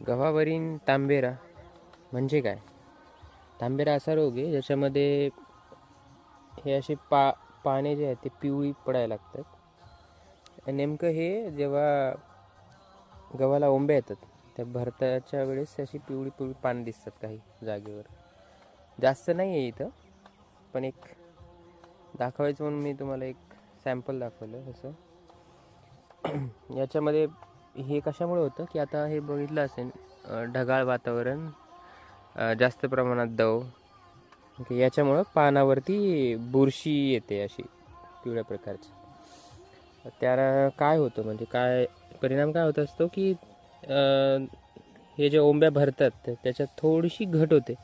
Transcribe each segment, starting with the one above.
गव्हावरील तांबेरा म्हणजे काय? तांबेरा असा रोग आहे ज्याच्यामध्ये हे असे पाने जे आहेत ते पिवळी पडायला लागतात. नेमकं हे जेव्हा गव्हाला ओंब्या येतात त्या भरताच्या वेळेस अशी पिवळी पिवळी पानं दिसतात काही जागेवर. जास्त नाही आहे इथं, पण एक दाखवायचं म्हणून मी तुम्हाला एक सॅम्पल दाखवलं. असं याच्यामध्ये हे कशामुळे होतं की आता हे बघितलं असेल, ढगाळ वातावरण, जास्त प्रमाणात दव, याच्यामुळं पानावरती बुरशी येते अशी पिवळ्या प्रकारची. त्याला काय होतं म्हणजे काय परिणाम काय होत असतो की हे जे ओंब्या भरतात त्याच्यात थोडीशी घट होते.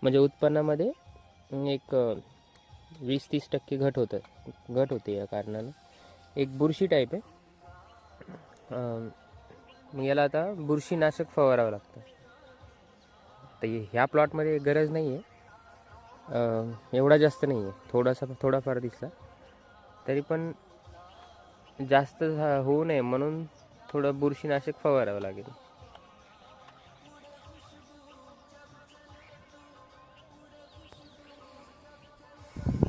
म्हणजे उत्पन्नामध्ये एक 20-30% घट होते या कारणानं. एक बुरशी टाईप आहे. मग याला आता बुरशीनाशक फवारावं लागतं. तर ह्या प्लॉटमध्ये गरज नाही आहे, एवढा जास्त नाही आहे, थोडाफार दिसला तरी पण जास्त होऊ नये म्हणून थोडं बुरशीनाशक फवारावं लागेल.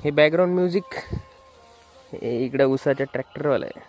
हे बॅकग्राऊंड म्युझिक इकडं उसाच्या ट्रॅक्टरवाला आहे.